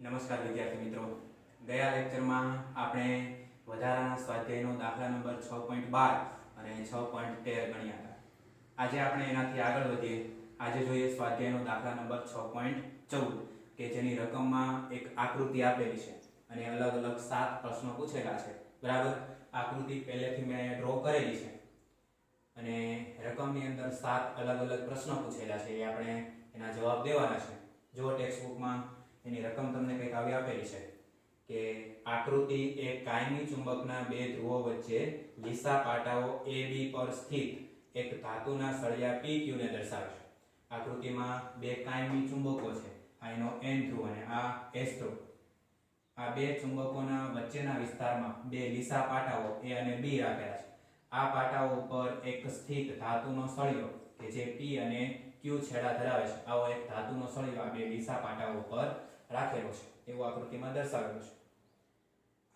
નમસ્કાર વિદ્યાર્થી મિત્રો, ગયા લેક્ચરમાં આપણે વધારાના સ્વાધ્યાયનો દાખલા નંબર 6.12 અને 6.13 ગણ્યા હતા. આજે આપણે એનાથી આગળ વધીએ. આજે જોઈએ સ્વાધ્યાયનો દાખલા નંબર 6.14 કે જેની રકમમાં એક આકૃતિ આપેલી છે અને અલગ અલગ 7 પ્રશ્નો પૂછેલા છે. બરાબર, આકૃતિ પહેલેથી મેં ડ્રો કરેલી છે અને રકમની અંદર 7 અલગ અલગ પ્રશ્નો પૂછેલા છે. એ આપણે એના જવાબ દેવાના છે. જો ટેક્સ્ટ બુકમાં એની રકમ તમને કંઈક આવી આપેલી છે કે આકૃતિ એક કાયમી ચુંબકના બે ધ્રુવો વચ્ચે લીસા પાટાઓ AB પર સ્થિત એક ધાતુના સળિયા PQ ને દર્શાવે છે. આકૃતિમાં બે કાયમી ચુંબકો છે, આ એનો N ધ્રુવ અને આ S ધ્રુવ. આ બે ચુંબકોના વચ્ચેના વિસ્તારમાં બે લીસા પાટાઓ A અને B રાખેલા છે. આ પાટાઓ પર એક સ્થિત ધાતુનો સળિયો કે જે P અને Q છેડા ધરાવે છે, આવો એક ધાતુનો સળિયો આ બે લીસા પાટાઓ પર રાખેલો છે એવું આકૃતિમાં દર્શાવેલું છે.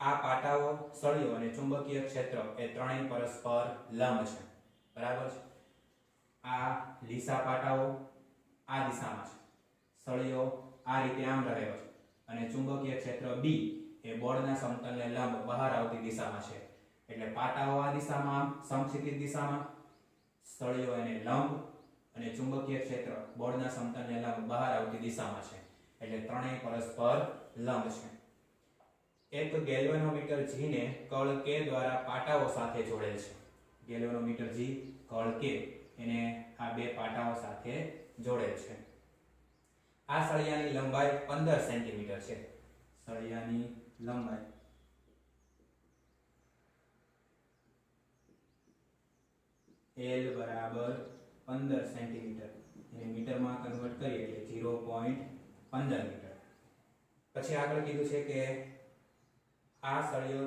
આ પાટાઓ, સળિયો અને ચુંબકીય ક્ષેત્ર એ ત્રણેય પરસ્પર લંબ છે. બરાબર છે. આ લીસા પાટાઓ આ દિશામાં છે, સળિયો આ રીતે આમ રહેલો છે અને ચુંબકીય ક્ષેત્ર B એ બોર્ડના સમતલને લંબ બહાર આવતી દિશામાં છે. એટલે પાટાઓ આ દિશામાં આમ સમક્ષિતિજ દિશામાં, સળિયો એને લંબ અને ચુંબકીય ક્ષેત્ર બોર્ડના સમતલને લંબ બહાર આવતી દિશામાં છે. એટલે ત્રણેય પરસ્પર લંબ છે. એક ગેલ્વેનોમીટર G ને કળ K દ્વારા પાટાઓ સાથે જોડેલ છે. ગેલ્વેનોમીટર G કળ K એને આ બે પાટાઓ સાથે જોડેલ છે. આ સળિયાની લંબાઈ 15 સેન્ટીમીટર છે. સળિયાની લંબાઈ L બરાબર 15 સેન્ટીમીટર, એને મીટરમાં કન્વર્ટ કરીએ એટલે 0.15 મીટર. પછી આગળ કીધું છે કે આ સળિયો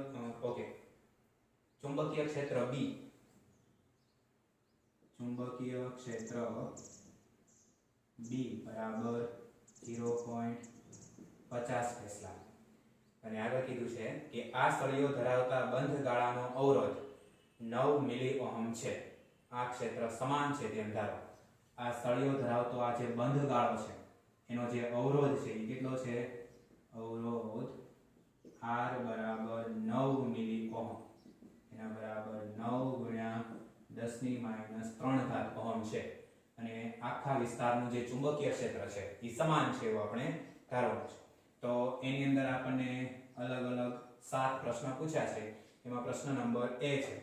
ચુંબકીય ક્ષેત્ર B, ચુંબકીય ક્ષેત્ર B બરાબર 0.50 ટેસ્લા. અને આગળ કીધું છે કે આ સળિયો ધરાવતા બંધ ગાળાનો અવરોધ 9 મિલી ઓહમ છે. આ ક્ષેત્ર સમાન છે તેમ ધારો. આ સળિયો ધરાવતો આ જે બંધ ગાળો છે એનો જે અવરોધ છે એ કેટલો છે? અવરોધ R બરાબર 9 મિલી ઓહમ, એના બરાબર 9 ગુણ્યા 10⁻³ ઓહમ છે. અને આખા વિસ્તારનું જે ચુંબકીય ક્ષેત્ર છે એ સમાન છે એવું આપણે ધારવાનું છે. તો એની અંદર આપણને અલગ અલગ 7 પ્રશ્ન પૂછ્યા છે. એમાં પ્રશ્ન નંબર A છે,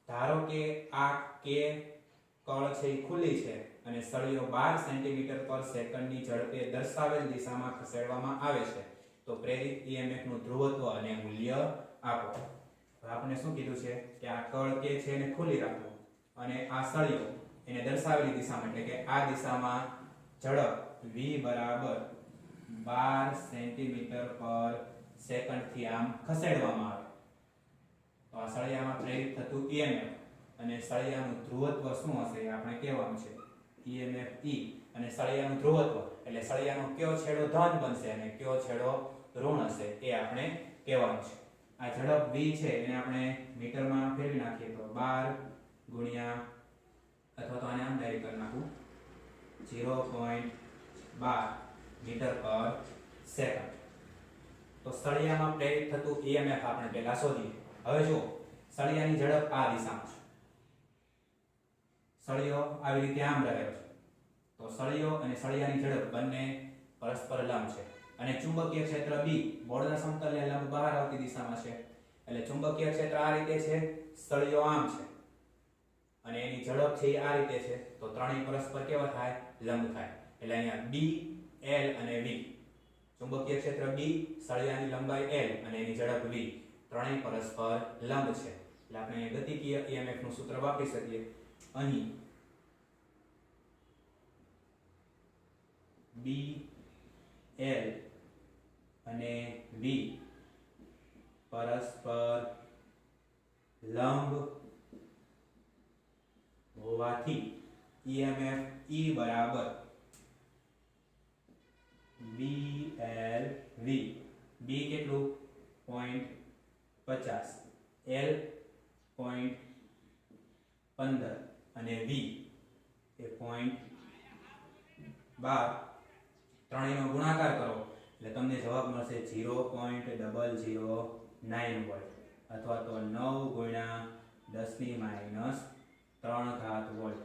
ધારો કે આ K કળ છે એ ખુલ્લી છે અને સળિયો 12 સેન્ટીમીટર પર સેકન્ડની ઝડપે દર્શાવેલ દિશામાં ખસેડવામાં આવે છે તો પ્રેરિત EMF નું ધ્રુવત્વ અને મૂલ્ય આપો. તો આપણે શું કીધું છે કે આ કળ K છે એને ખુલ્લી રાખો અને આ સળિયો એને દર્શાવેલી દિશામાં એટલે કે આ દિશામાં ઝડપ v બરાબર 12 સેન્ટીમીટર પર સેકન્ડ થી આમ ખસેડવામાં આવે તો આ સળિયામાં પ્રેરિત થતું EMF અને સળિયાનું ધ્રુવત્વ શું હશે એ આપણે કહેવાનું છે. EMF E અને સળિયાનું ધ્રુવત્વ એટલે સળિયાનો કયો છેડો ધન બનશે અને કયો છેડો ઋણ હશે એ આપણે કહેવાનું છે. આ ઝડપ v છે એને આપણે મીટરમાં ફેરવી નાખીએ તો 12 ગુણ્યા અથવા તો આને આમ ડાયરેક્ટ કરી નાખું 0.12 મીટર પર સેકન્ડ. તો સળિયામાં પ્રેરિત થતું EMF આપણે પહેલા શોધીએ. હવે જો સળિયાની ઝડપ આ દિશામાં છે, સળિયો આવી રીતે આમ રહેલો છે તો સળિયો અને સળિયાની ઝડપ બંને પરસ્પર લંબ છે અને ચુંબકીય ક્ષેત્ર B બોર્ડના સમતલને લંબ બહાર આવતી દિશામાં છે. એટલે ચુંબકીય ક્ષેત્ર આ રીતે છે, સળિયો આમ છે અને એની ઝડપ છે એ આ રીતે છે તો ત્રણેય પરસ્પર કેવા થાય? લંબ થાય. એટલે અહીંયા B, L અને V, ચુંબકીય ક્ષેત્ર B, સળિયાની લંબાઈ L અને એની ઝડપ V, ત્રણેય પરસ્પર લંબ છે. એટલે આપણે ગતિકીય EMF નું સૂત્ર વાપરી શકીએ. અહીં B, L અને V પરસ્પર લંબ હોવાથી EMF E બરાબર BLV. B કેટલું? 0.50, L 0.15 અને V એ 0.12. ત્રણેયનો ગુણાકાર કરો એટલે તમને જવાબ મળશે 0.009 વોલ્ટ અથવા તો 9 ગુણ્યા 10 - 3 વોલ્ટ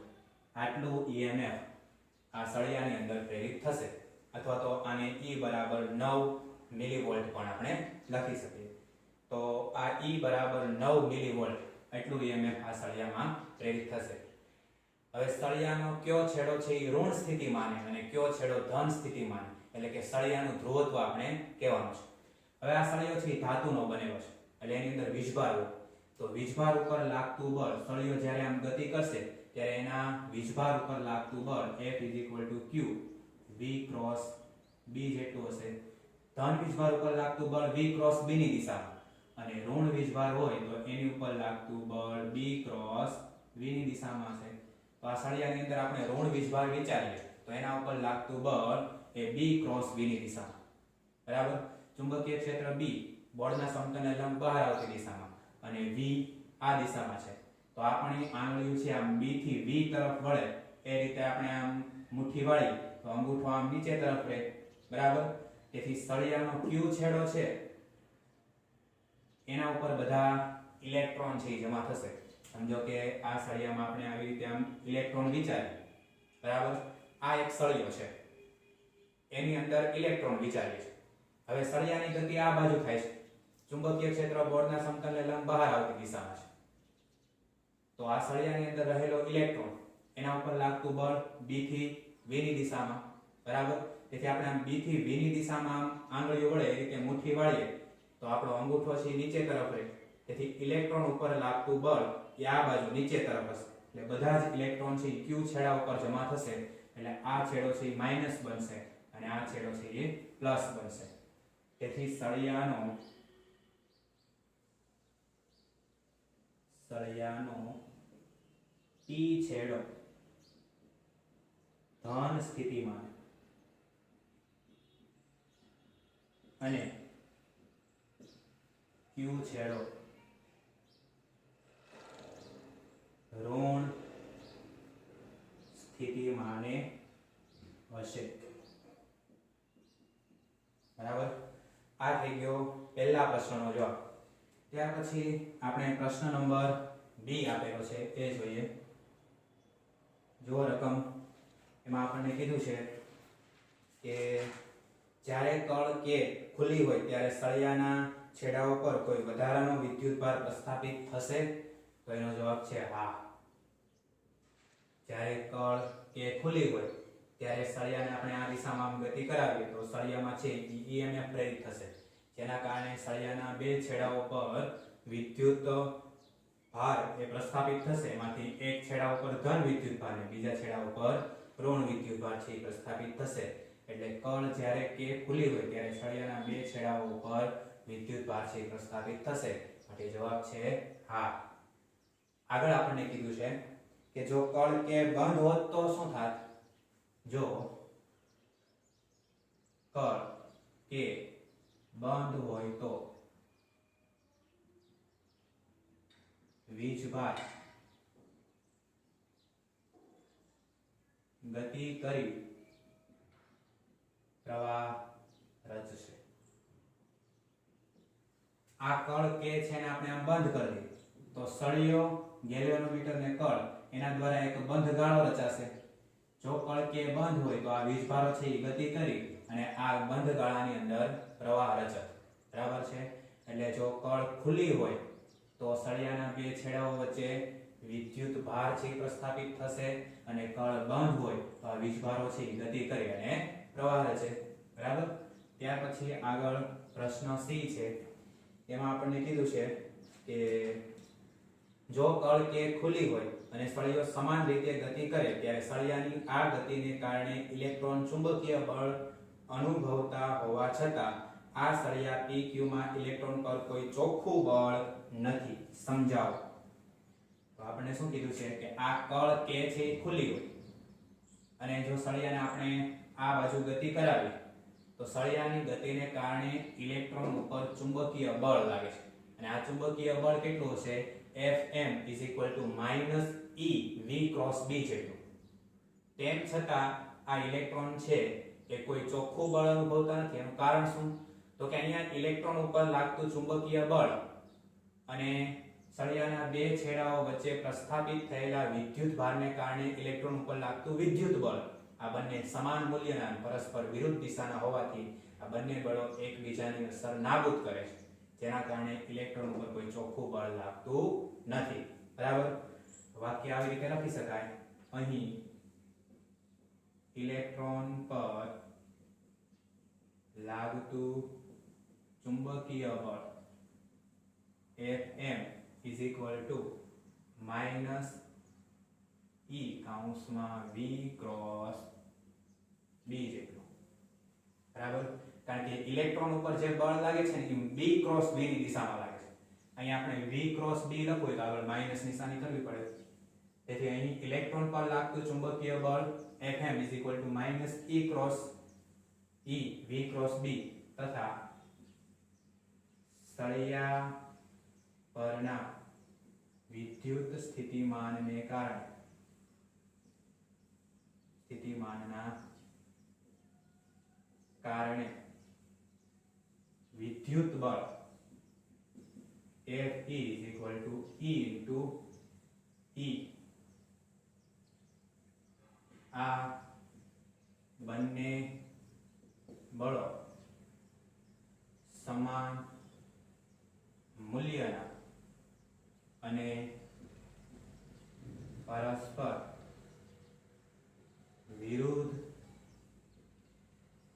આટલું EMF આ સળિયાની અંદર પ્રેરિત થશે અથવા તો આને E બરાબર 9 મિલીવોલ્ટ પણ આપણે લખી શકીએ. તો આ E બરાબર 9 મિલીવોલ્ટ એટલું EMF આ સળિયામાં પ્રેરિત થશે. હવે સળિયાનો કયો છેડો છે એ ઋણ સ્થિતિમાં અને કયો છેડો ધન સ્થિતિમાં, એટલે કે સળિયાનું ધ્રુવત્વ આપણે કહેવાનું છે. હવે આ સળિયો છે એ ધાતુનો બનેલો છે એટલે એની અંદર વીજભાર હોય તો વીજભાર ઉપર લાગતું બળ, સળિયો જ્યારે આમ ગતિ કરશે ત્યારે એના વીજભાર ઉપર લાગતું બળ F = Q V cross B જેટલું હશે. ધન વીજભાર ઉપર લાગતું બળ V ક્રોસ B ની દિશામાં અને ઋણ વીજભાર હોય તો એની ઉપર લાગતું બળ B ક્રોસ V ની દિશામાં હશે. તો આ સળિયાની અંદર આપણે ઋણ વીજભાર વિચારીએ તો એના ઉપર લાગતું બળ એ B ક્રોસ V ની દિશામાં, બરાબર. ચુંબકીય ક્ષેત્ર B બોર્ડના સમતલને લંબ બહાર આવતી દિશામાં અને V આ દિશામાં છે. તો આપણી આંગળીઓ છે આમ B થી V તરફ વળે એ રીતે આપણે આમ મુઠ્ઠી વાળી તો અંગૂઠો આમ નીચે તરફ રહે, બરાબર. તેથી સળિયાનો Q છેડો છે એના ઉપર બધા ઇલેક્ટ્રોન છે એ જમા થશે. સમજો કે આ સળિયામાં આપણે આવી રીતે આમ ઇલેક્ટ્રોન વિચારીએ, બરાબર. આ એક સળિયો છે એની અંદર ઇલેક્ટ્રોન વિચારીએ છે. હવે સળિયાની ગતિ આ બાજુ થાય છે, ચુંબકીય ક્ષેત્ર બોર્ડના સમતલને લંબ બહાર આવતી દિશામાં છે. તો આ સળિયાની અંદર રહેલો ઇલેક્ટ્રોન એના ઉપર લાગતું બળ B થી V ની દિશામાં, બરાબર. તેથી આપણે આમ B થી V ની દિશામાં આમ આંગળીઓ વડે એ રીતે મુઠ્ઠી વાળીએ તો આપણો અંગૂઠો છે નીચે તરફ રહે. તેથી ઇલેક્ટ્રોન ઉપર લાગતું બળ એ આ બાજુ નીચે તરફ હશે. એટલે બધા જ ઇલેક્ટ્રોન છે Q છેડા ઉપર જમા થશે એટલે આ છેડો છે માઈનસ બનશે અને આ છેડો છે એ પ્લસ બનશે. તેથી સળિયાનો P છેડો ધન સ્થિતિમાં અને Q છેડો ઋણ સ્થિતિમાં હશે, બરાબર. આ થઈ ગયો પહેલા પ્રશ્નનો જવાબ. ત્યાર પછી આપણે પ્રશ્ન નંબર B આપેલો છે એ જોઈએ. જો રકમ એમાં આપણને કીધું છે કે જ્યારે કળ K ખુલ્લી હોય ત્યારે સળિયાના છેડાઓ પર કોઈ વધારાનો વિદ્યુતભાર પ્રસ્થાપિત થશે? તો એનો જવાબ છે હા. જ્યારે કળ K ખુલ્લી હોય ત્યારે સળિયાને આપણે આ દિશામાં ગતિ કરાવીએ તો સળિયામાં છે EMF પ્રેરિત થશે, જેના કારણે સળિયાના બે છેડાઓ પર વિદ્યુત ભાર એ પ્રસ્થાપિત થશે. એમાંથી એક છેડા ઉપર ધન વિદ્યુત ભાર અને બીજા છેડા ઉપર ઋણ વિદ્યુત ભાર છે પ્રસ્થાપિત થશે. એટલે કળ જ્યારે K ખુલ્લી હોય ત્યારે સળિયાના બે છેડાઓ ઉપર વિદ્યુત ભાર છે પ્રસ્થાપિત થશે. માટે જવાબ છે હા. આગળ આપણને કીધું છે કે જો કળ K બંધ હોત તો શું થાત? જો કળ K બંધ હોય તો વીજભાર ગતિ કરી પ્રવાહ રચશે. આ કળ K છે ને આપણે આમ બંધ કરી દઈએ તો સળિયો, ગેલ્વેનોમીટર ને કળ એના દ્વારા એક બંધ ગાળો રચાશે. જો કળ K બંધ હોય તો આ વીજભારો છે એ ગતિ કરી અને આ બંધ ગાળાની અંદર પ્રવાહ રચે, બરાબર છે. એટલે જો કળ ખુલ્લી હોય તો સળિયાના બે છેડાઓ વચ્ચે વિદ્યુત ભાર છે પ્રસ્થાપિત થશે અને કળ બંધ હોય તો આ વીજભારો છે ગતિ કરી અને પ્રવાહ રચે, બરાબર. ત્યાર પછી આગળ પ્રશ્ન C છે. એમાં આપણને કીધું છે કે જો કળ K ખુલ્લી હોય અને સળિયો સમાન રીતે ગતિ કરે ત્યારે સળિયાની આ ગતિને કારણે ઇલેક્ટ્રોન ચુંબકીય બળ અનુભવતા હોવા છતાં આ સળિયા PQ માં ઇલેક્ટ્રોન પર કોઈ ચોખ્ખું બળ નથી. સમજાવો. તો આપણે શું કીધું છે કે આ કળ K છે એ ખુલ્લી હોય અને જો સળિયાને આપણે આ બાજુ ગતિ કરાવી તો સળિયાની ગતિને કારણે ઇલેક્ટ્રોન ઉપર ચુંબકીય બળ લાગે છે અને આ ચુંબકીય બળ કેટલું હશે? Fm = -E V × B જેટલું. તેમ છતાં આ ઇલેક્ટ્રોન છે એ કોઈ ચોખ્ખું બળ અનુભવતા નથી. એનું કારણ શું? તો કે અહીંયા ઇલેક્ટ્રોન ઉપર લાગતું ચુંબકીય બળ અને સળિયાના બે છેડાઓ વચ્ચે પ્રસ્થાપિત થયેલા વિદ્યુત ભારને કારણે ઇલેક્ટ્રોન ઉપર લાગતું વિદ્યુત બળ, આ બંને સમાન મૂલ્યના પરસ્પર વિરુદ્ધ દિશાના હોવાથી આ બંને બળો એકબીજાની અસર નાબૂદ કરે છે, જેના કારણે ઇલેક્ટ્રોન ઉપર કોઈ ચોખ્ખું બળ લાગતું નથી. બરાબર? વાક્ય આવી રીતે લખી શકાય. અહીં ઇલેક્ટ્રોન પર લાગતું ચુંબકીય બળ Fm is equal to minus E કાઉન્સમાં V cross B જેટલું. બરાબર? કારણ કે ઇલેક્ટ્રોન ઉપર જે બળ લાગે છે ને એ B ક્રોસ B ની દિશામાં લાગે છે. અહીંયા આપણે V ક્રોસ B લખવું હોય તો આગળ માઈનસ નિશાની કરવી પડે. તેથી અહીં ઇલેક્ટ્રોન પર લાગતું ચુંબકીય બળ Fm is equal to minus E cross E V cross B તથા સળિયા પરના વિદ્યુત સ્થિતિમાનને કારણે વિદ્યુત બળ F is equal to E into E. આ બંને બળો સમાન મૂલ્યના અને પરસ્પર વિરુદ્ધ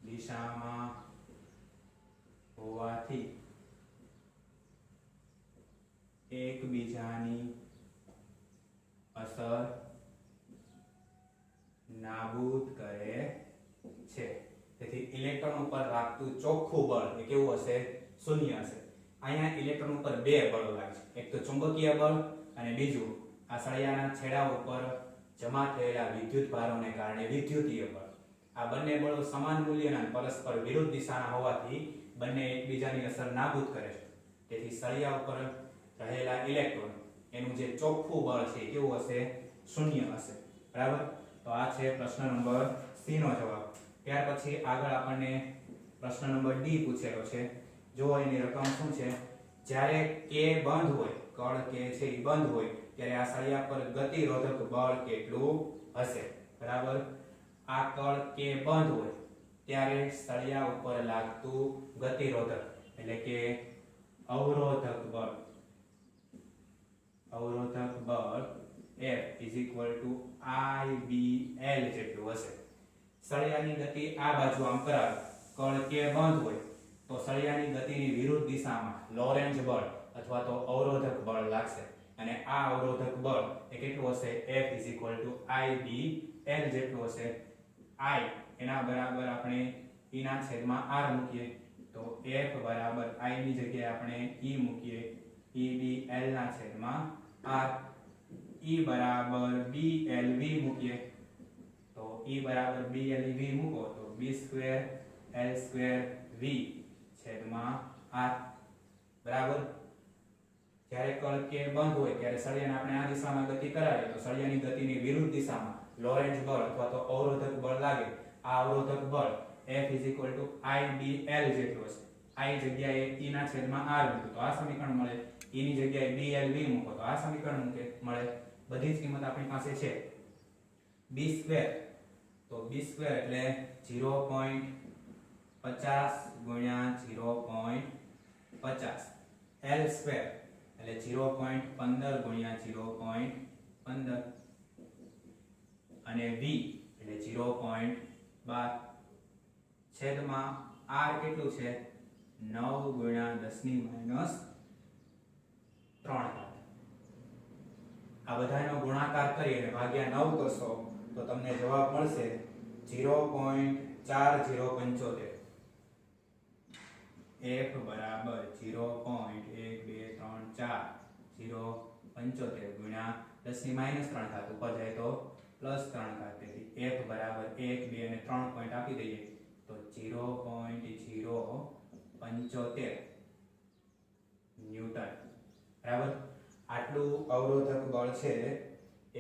દિશામાં હોવાથી એકબીજાની અસર નાબૂદ કરે છે. તેથી ઇલેક્ટ્રોન ઉપર લાગતું ચોખ્ખું બળ એ કેવું હશે? શૂન્ય હશે. અહીંયા ઇલેક્ટ્રોન ઉપર બે બળો લાગે છે, એક તો ચુંબકીય બળ અને બીજું આ સળિયાના છેડા ઉપર જમા થયેલા વિદ્યુત ભારોને કારણે વિદ્યુતીય બળ. આ બંને બળો સમાન મૂલ્યના પરસ્પર વિરુદ્ધ દિશાના હોવાથી બંને એકબીજાની અસર નાબૂદ કરે છે. તેથી સળિયા ઉપર રહેલા ઇલેક્ટ્રોન એનું જે ચોખ્ખું બળ છે કેવું હશે? શૂન્ય હશે. બરાબર? તો આ છે પ્રશ્ન નંબર C નો જવાબ. ત્યાર પછી આગળ આપણને પ્રશ્ન નંબર D પૂછેલો છે. જો એની રકમ શું છે? જ્યારે K બંધ હોય, કળ K છે એ બંધ હોય ત્યારે આ સળિયા પર ગતિરોધક બળ કેટલું હશે? બરાબર? આ કળ K બંધ હોય ત્યારે સળિયા ઉપર લાગતું ગતિરોધક એટલે કે અવરોધક બળ F is equal to IBL જેટલું હશે. સળિયાની ગતિ આ બાજુ આમ કરાવે, કળ K બંધ હોય તો સળિયાની ગતિની વિરુદ્ધ દિશામાં લોરેન્જ બળ અથવા તો અવરોધક બળ લાગશે અને આ અવરોધક બળ એ કેટલું હશે? F is equal to IBL જેટલું હશે. I એના બરાબર આપણે E ના છેદમાં R મૂકીએ તો F બરાબર I ની જગ્યાએ આપણે E મૂકીએ EBL ના છેદમાં R. E બરાબર BLV મૂકીએ તો E બરાબર BLV મૂકો તો B square L square V છેદમાં R. બરાબર? જ્યારે કળ K બંધ હોય ત્યારે સળિયાને આપણે આ દિશામાં ગતિ કરાવીએ તો સળિયાની ગતિની વિરુદ્ધ દિશામાં લોરેન્જ બળ અથવા તો અવરોધક બળ લાગે. આ અવરોધક બળ F is equal to IBL જેટલું હશે. I જગ્યાએ E ના છેદમાં R મૂકો તો આ સમીકરણ મળે. E ની જગ્યાએ BLV મૂકો તો આ સમીકરણ મળે. બધી જ કિંમત આપણી પાસે છે. B સ્ક્વેર તો B સ્ક્વેર એટલે 0.50 ગુણ્યા 0.50. L સ્ક્વેર એટલે 0.15 ગુણ્યા 0.15 અને V એટલે 0.12 છેદમાં R કેટલું છે? 9 ગુણ્યા 10 ની માઈનસ 3 આ બધાનો ગુણાકાર કરી અને ભાગ્યા 9 કરશો તો તમને જવાબ મળશે 0.4075. F બરાબર 0.1234 ગુણ્યા 10 ની માઈનસ 3 ઘાત ઉપર જાય તો પ્લસ 3 ઘાત. તેથી F બરાબર 1 2 અને 3 પોઈન્ટ આપી દઈએ તો 0.075 ન્યૂટન. બરાબર? આટલું અવરોધક બળ છે એ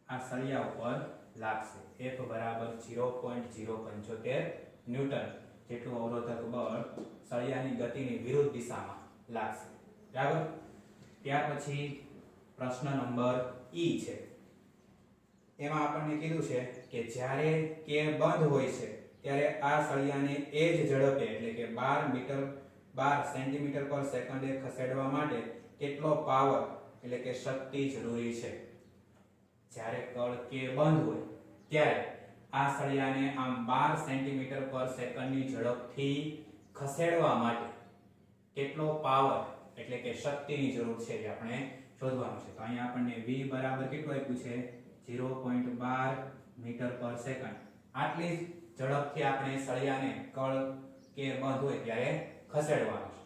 આ સળિયા ઉપર લાગશે. F બરાબર 0.075 ન્યૂટન જેટલું અવરોધક બળ સળિયાની ગતિની વિરુદ્ધ દિશામાં લાગશે. બરાબર. ત્યાર પછી પ્રશ્ન નંબર E છે. એમાં આપણને કીધું છે કે જ્યારે કે બંધ હોય છે ત્યારે આ સળિયાને એ જ ઝડપે એટલે કે 12 સેન્ટીમીટર પર સેકન્ડે ખસેડવા માટે કેટલો પાવર એટલે કે શક્તિ જરૂરી છે. જ્યારે કળ કે બંધ હોય ત્યારે આ સળિયાને આમ 12 સેન્ટીમીટર પર સેકન્ડની ઝડપથી ખસેડવા માટે કેટલો પાવર એટલે કે શક્તિની જરૂર છે એ આપણે શોધવાનું છે. તો અહીંયા આપણને v બરાબર કેટલું આપ્યું છે 0.12 મીટર પર સેકન્ડ. આટલી ઝડપથી આપણે સળિયાને કળ કે બંધ હોય ત્યારે ખસેડવાનું છે.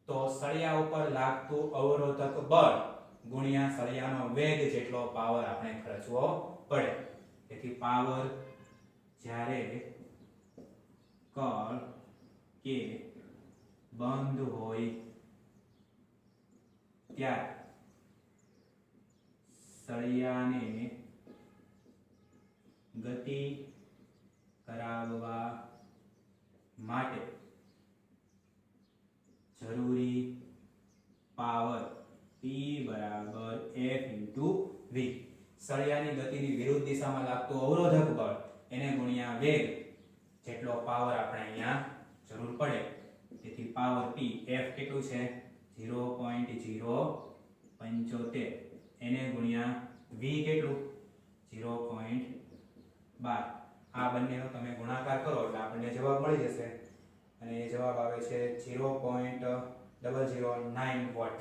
તો સળિયા ઉપર લાગતું અવરોધક બળ ગુણ્યા સળિયાનો વેગ જેટલો પાવર આપણે ખર્ચવો પડે. તેથી પાવર જ્યારે કળ કે બંધ હોય ત્યારે સળિયાને ગતિ કરાવવા માટે જરૂરી પાવર P બરાબર F * V. સળિયાની ગતિની વિરુદ્ધ દિશામાં લાગતું અવરોધક બળ એને ગુણ્યા વેગ જેટલો પાવર આપણે અહીંયા જરૂર પડે. તેથી પાવર P F કેટલું છે 0.075 એને ગુણ્યા V કેટલું 0.12. આ બંનેનો તમે ગુણાકાર કરો એટલે આપણને જવાબ મળી જશે અને એ જવાબ આવે છે 0.009 વોટ.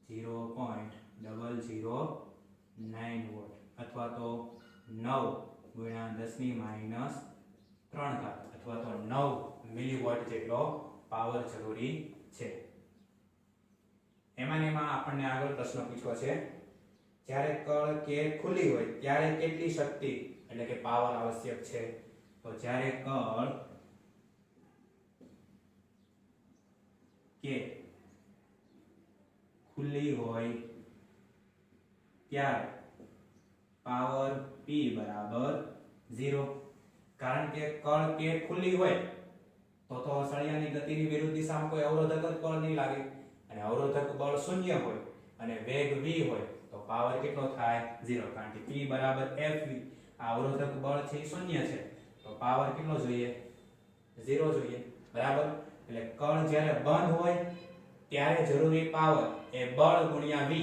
0.009 વોટ અથવા તો 9 ગુણ્યા 10 - 3 અથવા તો 9 મિલીવોટ જેટલો પાવર જરૂરી છે. એમાં આપણને આગળ પ્રશ્ન પૂછ્યો છે જ્યારે કળ કે ખુલ્લી હોય ત્યારે કેટલી શક્તિ એટલે કે પાવર આવશ્યક છે. તો જ્યારે કળ કે ખુલ્લી હોય ત્યારે પાવર P બરાબર 0. કારણ કે કળ કે ખુલ્લી હોય તો સળિયાની ગતિની વિરુદ્ધ દિશામાં કોઈ અવરોધક બળ નહીં લાગે અને અવરોધક બળ શૂન્ય હોય અને વેગ v હોય તો પાવર કેટલો થાય 0. કારણ કે P બરાબર Fv. આ અવરોધક બળ છે શૂન્ય છે તો પાવર કેટલો જોઈએ 0 જોઈએ. બરાબર. એટલે કળ જ્યારે બંધ હોય ત્યારે જરૂરી પાવર એ બળ ગુણ્યા v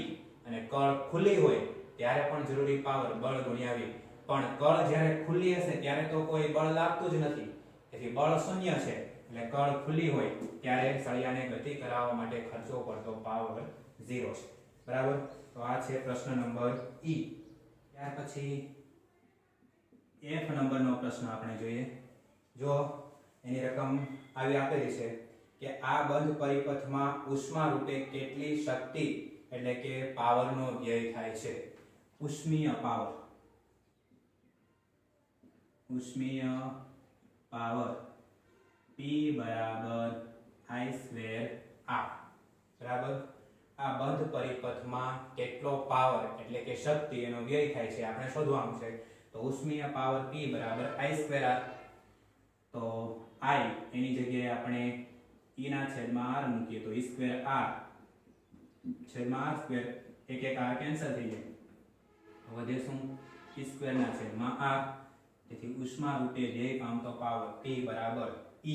અને કળ ખુલ્લી હોય ત્યારે પણ જરૂરી પાવર બળ ગુણ્યા v. પણ કળ જ્યારે ખુલ્લી હશે ત્યારે તો કોઈ બળ લાગતું જ નથી. તેથી બળ શૂન્ય છે એટલે કળ ખુલ્લી હોય ત્યારે સળિયાને ગતિ કરાવવા માટે ખર્ચવો પડતો પાવર 0 છે. બરાબર. તો આ છે પ્રશ્ન નંબર E. ત્યાર પછી F નંબરનો પ્રશ્ન આપણે જોઈએ. જો એની રકમ આવી આપેલી છે કે આ બંધ પરિપથમાં ઉષ્મા રૂપે કેટલી શક્તિ એટલે કે પાવરનો વ્યય થાય છે. ઉષ્મીય પાવર P બરાબર I²R. બરાબર. આ બંધ પરિપથમાં કેટલો પાવર એટલે કે શક્તિ એનો વ્યય થાય છે આપણે શોધવાનું છે. તો ઉષ્મીય પાવર P બરાબર I²R. તો I એની જગ્યાએ આપણે E ના છેદમાં R મૂકીએ તો E² R છેદમાં R². એક R કેન્સલ થઈ જાય. વધે શું E² ના છેદમાં R. તેથી ઉષ્મા રૂપે વ્યય પામતો પાવર P બરાબર E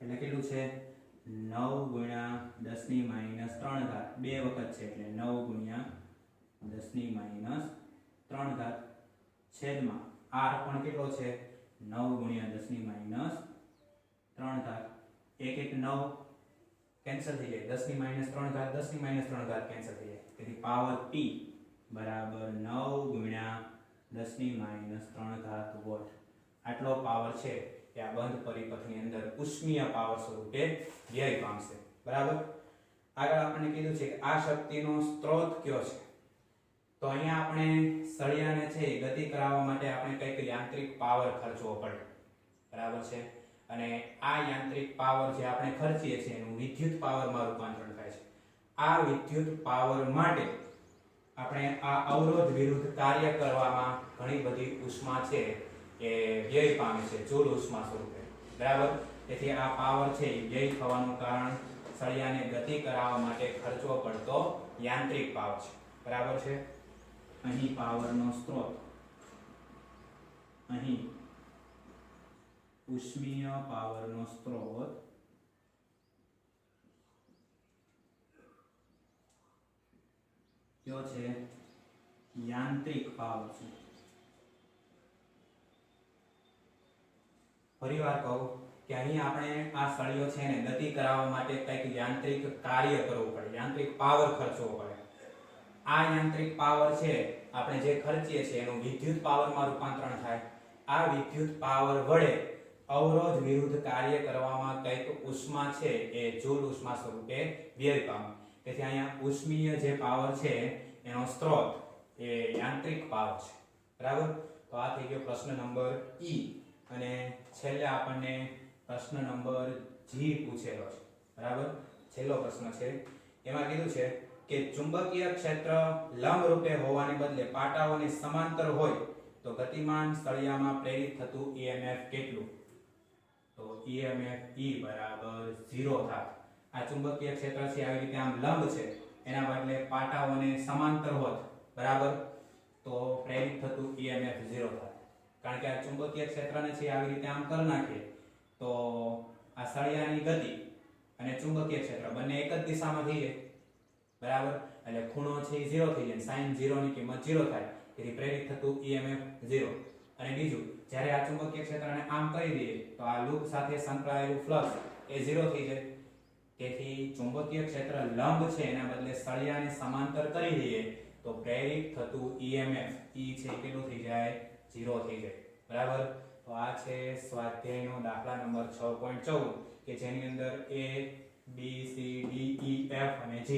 એટલે કેટલું છે 9 ગુણ્યા 10 - 3 બે વખત છે એટલે 9 ગુણ્યા 10 - 3 છેદમાં R પણ કેટલો છે 9 ગુણ્યા 10 - 3 એક 9 કેન્સલ થઈ જાય 10 - 3 10 - 3 કેન્સલ થઈ જાય. તેથી પાવર P બરાબર 9 ગુણ્યા 10 - 3 વોટ. આટલો પાવર છે કે આ બંધ પરિપથની અંદર ઉષ્મીય પાવર સ્વરૂપે વ્યય પામશે. બરાબર. આગળ આપણને કીધું છે કે આ શક્તિનો સ્ત્રોત કયો છે. તો અહીંયા આપણે સળિયાને છે ગતિ કરાવવા માટે આપણે કંઈક યાંત્રિક પાવર ખર્ચવો પડે. બરાબર છે. અને આ યાંત્રિક પાવર જે આપણે ખર્ચીએ છીએ એનું વિદ્યુત પાવરમાં રૂપાંતરણ થાય છે. આ વિદ્યુત પાવર માટે આપણે આ અવરોધ વિરુદ્ધ કાર્ય કરવામાં ઘણી બધી ઉષ્મા છે એ વ્યય પામે છે જૂલ ઉષ્મા સ્વરૂપે, બરાબર. તેથી આ પાવર છે એ વ્યય થવાનું કારણ સળિયાને ગતિ કરાવવા માટે ખર્ચવો પડતો યાંત્રિક પાવર છે, બરાબર છે. અહીં પાવરનો સ્ત્રોત, અહીં ઉષ્મીય પાવરનો સ્ત્રોત કયો છે? યાંત્રિક પાવર છે. ફરીવાર કહું કે અહીં આપણે આ સળિયો છે ને ગતિ કરાવવા માટે કંઈક યાંત્રિક કાર્ય કરવું પડે, યાંત્રિક પાવર ખર્ચવો પડે. આ યાંત્રિક પાવર છે આપણે જે ખર્ચીએ છીએ એનું વિદ્યુત પાવરમાં રૂપાંતરણ થાય. આ વિદ્યુત પાવર વડે અવરોધ વિરુદ્ધ કાર્ય કરવામાં કંઈક ઉષ્મા છે એ જૂલ ઉષ્મા સ્વરૂપે વ્યય પામે. તેથી અહીંયા ઉષ્મીય જે પાવર છે એનો સ્ત્રોત એ યાંત્રિક પાવર છે, બરાબર. તો આ થઈ ગયો પ્રશ્ન નંબર ઈ. અને છેલ્લે આપણને પ્રશ્ન નંબર જી પૂછેલો છે, બરાબર. છેલ્લો પ્રશ્ન છે એમાં કીધું છે કે ચુંબકીય ક્ષેત્ર લંબ રૂપે હોવાને બદલે પાટાઓની સમાંતર હોય તો ગતિમાન સળિયામાં પ્રેરિત થતું EMF કેટલું? તો EMF E બરાબર 0 થાય. આ ચુંબકીય ક્ષેત્ર છે આવી રીતે આમ લંબ છે, એના બદલે પાટાઓને સમાંતર હોત, બરાબર, તો પ્રેરિત થતું EMF 0 થાય. કારણ કે આ ચુંબકીય ક્ષેત્રને છે આવી રીતે આમ કરી નાખીએ તો આ સળિયાની ગતિ અને ચુંબકીય ક્ષેત્ર બંને એક જ દિશામાં થઈ જાય, બરાબર. એટલે ખૂણો છે એ 0 થઈ જાય, sin 0 ની કિંમત 0 થાય. તેથી પ્રેરિત થતું EMF 0. અને બીજું, જ્યારે આ ચુંબકીય ક્ષેત્રને આમ કરી દઈએ તો આ લૂપ સાથે સંકળાયેલું ફ્લક્સ એ 0 થઈ જાય. તેથી ચુંબકીય ક્ષેત્ર લંબ છે એના બદલે સળિયાને સમાંતર કરી દઈએ તો પ્રેરિત થતું EMF E છે કેટલું થઈ જાય? 0 થઈ જાય, બરાબર. તો આ છે સ્વાધ્યાયનો દાખલા નંબર 6.14 કે જેની અંદર A, B, C, D, E, F અને G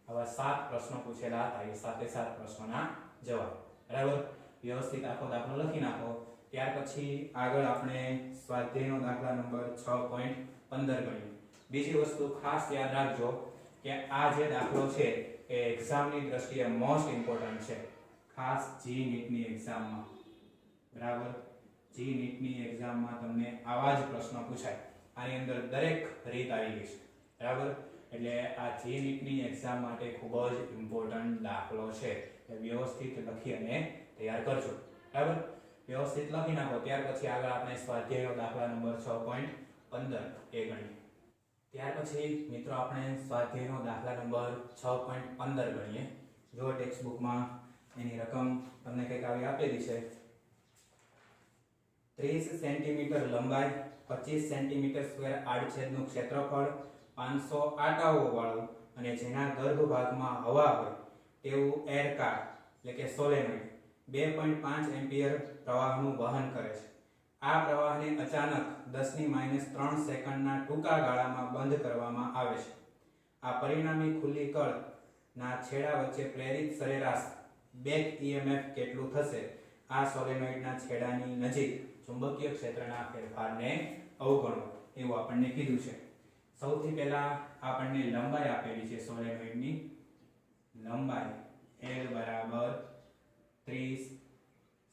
આવા 7 પ્રશ્નો પૂછેલા હતા. એ 7 પ્રશ્નોના જવાબ, બરાબર. વ્યવસ્થિત આખો દાખલો લખી નાખો. ત્યાર પછી આગળ આપણે સ્વાધ્યાયનો દાખલા નંબર 6.15 ગણીએ. બીજી વસ્તુ ખાસ યાદ રાખજો કે આ જે દાખલો છે એ એક્ઝામની દ્રષ્ટિએ મોસ્ટ ઇમ્પોર્ટન્ટ છે, ખાસ જી નીટની એક્ઝામમાં, બરાબર. જી નીટની એક્ઝામમાં તમને આવા જ પ્રશ્નો પૂછાય. આની અંદર દરેક રીત આવી ગઈ છે, બરાબર. એટલે આ જી નીટની એક્ઝામ માટે ખૂબ જ ઇમ્પોર્ટન્ટ દાખલો છે. વ્યવસ્થિત લખી અને તૈયાર કરજો, બરાબર. વ્યવસ્થિત લખી નાખો. ત્યાર પછી આગળ આપણે સ્વાધ્યાયનો દાખલા નંબર 6.15 એ ગણીએ. ત્યાર પછી મિત્રો આપણે સ્વાધ્યાયનો દાખલા નંબર 6.15 ગણીએ. જો ટેક્સ્ટ બુકમાં એની રકમ તમને કંઈક આવી આપેલી છે. 30 સેન્ટીમીટર લંબાઈ, 25 સેન્ટીમીટર સ્ક્વેર આડછેદનું ક્ષેત્રફળ, 500 આટાઓ વાળું અને જેના ગર્ભ ભાગમાં હવા હોય તેવું એર કાર એટલે કે સોલેનોઇડ 2.5 એમ્પિયર પ્રવાહનું વહન કરે છે. આ પ્રવાહને અચાનક 10⁻³ સેકન્ડના ટૂંકા ગાળામાં બંધ કરવામાં આવે છે. આ પરિણામી ખુલ્લી કળના છેડા વચ્ચે પ્રેરિત સરેરાશ બેક EMF કેટલું થશે? આ સોલેનોઇડના છેડાની નજીક ચુંબકીય ક્ષેત્રના ફેરફારને અવગણો એવું આપણને કીધું છે. સૌથી પહેલા આપણને લંબાઈ આપેલી છે સોલેનોઇડની. લંબાઈ L બરાબર 30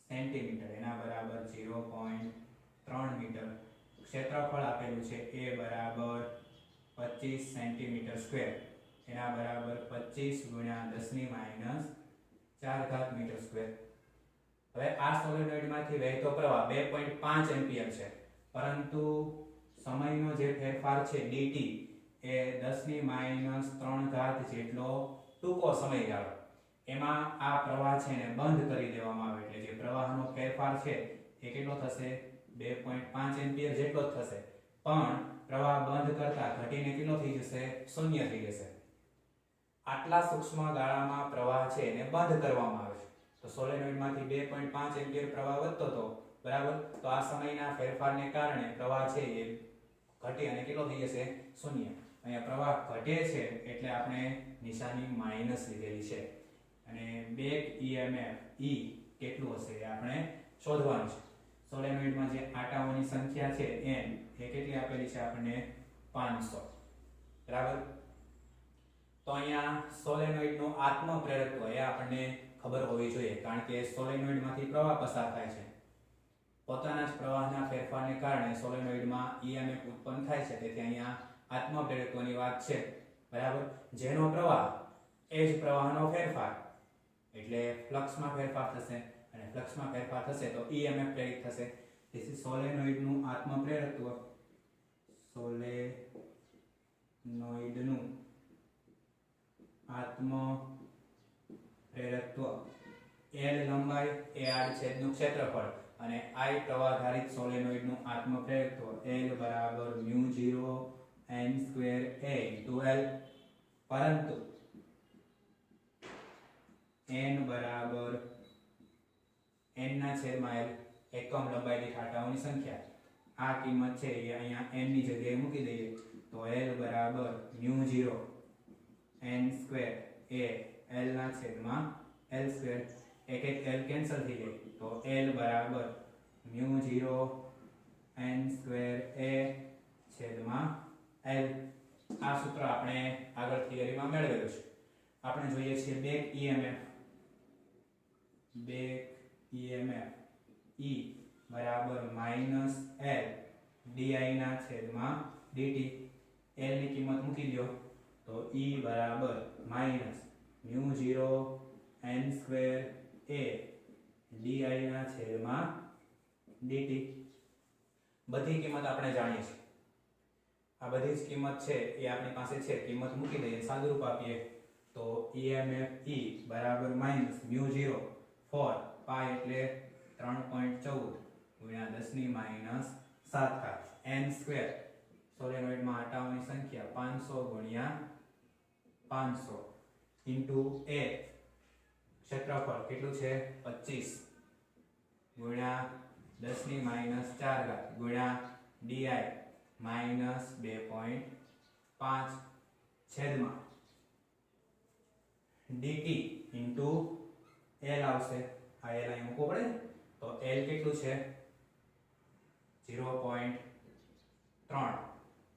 સેન્ટીમીટર, એના બરાબર 0.3 મીટર. ક્ષેત્રફળ આપેલું છે A બરાબર 25 સેન્ટીમીટર સ્ક્વેર, એના બરાબર 25 × 10⁻⁴ મીટર સ્ક્વેર. હવે આ સોલેનોઇડમાંથી વહેતો પ્રવાહ 2.5 એમ્પિયર છે, પરંતુ સમયનો જે ફેરફાર છે dt એ 10⁻³ જેટલો ટૂંકો સમયગાળો. એમાં આ પ્રવાહ છે ને બંધ કરી દેવામાં આવે એટલે જે પ્રવાહનો ફેરફાર છે એ કેટલો થશે? 2.5 એમ્પિયર જેટલો જ થશે. પણ પ્રવાહ બંધ કરતા ઘટીને કેટલો થઈ જશે? 0 થઈ જશે. આટલા સૂક્ષ્મ ગાળામાં પ્રવાહ છે એને બંધ કરવામાં આવે છે. તો સોલેનોઇડમાંથી 2.5 એમ્પિયર પ્રવાહ વધતો હતો, બરાબર. તો આ સમયના ફેરફારને કારણે પ્રવાહ છે એ ઘટી અને કેટલો થઈ જશે? 0. અહીંયા પ્રવાહ ઘટે છે એટલે આપણે નિશાની માઈનસ લીધેલી છે. અને બેક EMF E કેટલું હશે એ આપણે શોધવાનું છે. સોલેનોઇડમાં જે આટાઓની સંખ્યા છે n એ કેટલી આપેલી છે આપણને? 500, બરાબર. તો અહીંયા સોલેનોઇડનું આત્મપ્રેરકત્વ એ આપણને ખબર હોવી જોઈએ, કારણ કે સોલેનોઇડમાંથી પ્રવાહ પસાર થાય છે. પોતાના જ પ્રવાહના ફેરફારને કારણે સોલેનોઇડમાં EMF ઉત્પન્ન થાય છે. તેથી અહીંયા આત્મપ્રેરકત્વની વાત છે, બરાબર. જેનો પ્રવાહ એ જ પ્રવાહનો ફેરફાર, એટલે ફ્લક્સમાં ફેરફાર થશે, અને ફ્લક્સમાં ફેરફાર થશે તો EMF પ્રેરિત થશે. તેથી સોલેનોઇડનું આત્મપ્રેરકત્વ, સોલેનોઇડનું આત્મપ્રેરકત્વ L લંબાઈ એ આડછેદનું ક્ષેત્રફળ અને I પ્રવાહધારિત સોલેનોઇડનું આત્મપ્રેરકત્વ L બરાબર μ0 n2a * L, પરંતુ n બરાબર n ના છેદમાં L એકમ લંબાઈ દીઠ આંટાઓની સંખ્યા. આ કિંમત છે એ અહીંયા n ની જગ્યાએ મૂકી દઈએ તો L બરાબર μ0 n2a L ના છેદમાં L2, એક એક L કેન્સલ થઈ જાય તો L બરાબર μ0 n2a છેદમાં L. આ સૂત્ર આપણે આગળ થિયરીમાં મેળવેલું છે. આપણે જોઈએ છીએ બેક EMF E બરાબર -L di ના છેદમાં dt. L ની કિંમત મૂકી દો તો E બરાબર -μ0 n2a di ના છેદમાં dt. બધી કિંમત આપણે જાણીએ છીએ. આ બધી જ કિંમત છે એ આપણી પાસે છે. કિંમત મૂકી દઈએ, સાદુરૂપ આપીએ તો EMF E બરાબર -μ0 4 પાઈ એટલે 3.14 ગુણ્યા 10⁻⁷ n2 સોલેનોઇડમાં આંટાઓની સંખ્યા 500 ગુણ્યા 500 ઇન્ટુ a ક્ષેત્રફળ કેટલું છે 25 ગુણ્યા 10⁻⁴ ગુણ્યા di -2.5 છેદમાં dt ઇન્ટુ L આવશે. આ L અહીં મૂકવો પડે તો L કેટલું છે 0.3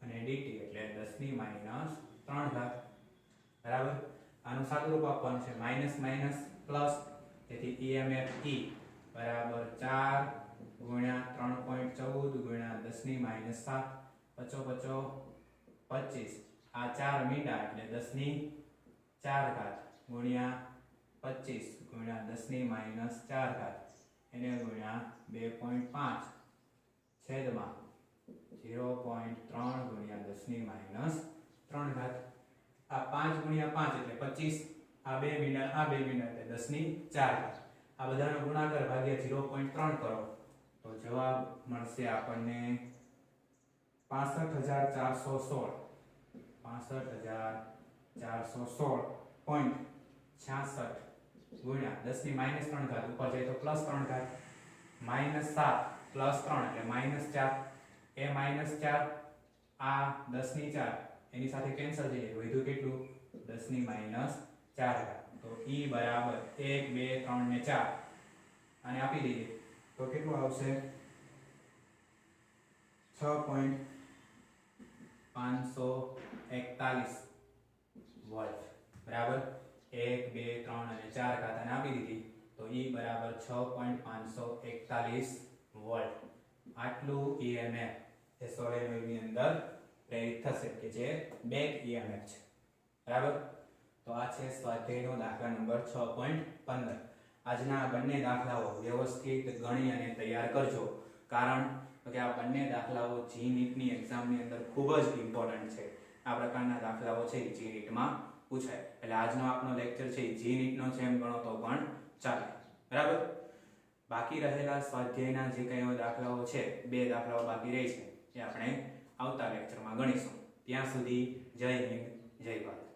અને dt એટલે 10⁻⁵, બરાબર. આનું સાદુરૂપ આપવાનું છે માઈનસ માઈનસ પ્લસ, તેથી EMF E બરાબર 4 ગુણ્યા 3.14 ગુણ્યા 10⁻⁷, 5 25, આ 4 મીંડા એટલે 10⁴ ગુણ્યા 25 ગુણ્યા 10⁻⁴ એને ગુણ્યા 2.5 છેદમાં 0.3 ગુણ્યા 10⁻⁵. આ 5 ગુણ્યા 5 એટલે 25, આ 2 મીંડા એટલે 10⁴. આ બધાનો ગુણાકાર ભાગ્યા 0.3 કરો તો જવાબ મળશે આપણને 65416. 65416.66 ગુણ્યા 10⁻⁻3 ઉપર જાય તો +3, -7 +3 એટલે -4, એ -4 આ 10⁴ એની સાથે કેન્સલ થઈ જાય, વધ્યું કેટલું 10⁻⁴. તો E બરાબર 1 2 3 ને 4 અને આપી દઈએ તો કેટલું આવશે 6.541 વોલ્ટ, બરાબર. 1 2 3 અને 4 ઘાતાને આપી દીધી તો E બરાબર 6.541 વોલ્ટ. આટલું EMF એ સોલેનોઇડની અંદર પ્રેરિત થશે કે જે બેક EMF છે, બરાબર. તો આ છે સ્વાધ્યાયનો દાખલા નંબર 6.15. આજના બંને દાખલાઓ વ્યવસ્થિત ગણી અને તૈયાર કરજો, કારણ કે આ બંને દાખલાઓ જી નીટની એક્ઝામની અંદર ખૂબ જ ઇમ્પોર્ટન્ટ છે. આ પ્રકારના દાખલાઓ છે જી નીટમાં પૂછાય. એટલે આજનો આપણો લેક્ચર છે જી નીટનો છે એમ ગણો તો પણ ચાલે, બરાબર. બાકી રહેલા સ્વાધ્યાયના જે કંઈ દાખલાઓ છે, 2 દાખલાઓ બાકી રહી છે, એ આપણે આવતા લેક્ચરમાં ગણીશું. ત્યાં સુધી જય હિન્દ, જય ભારત.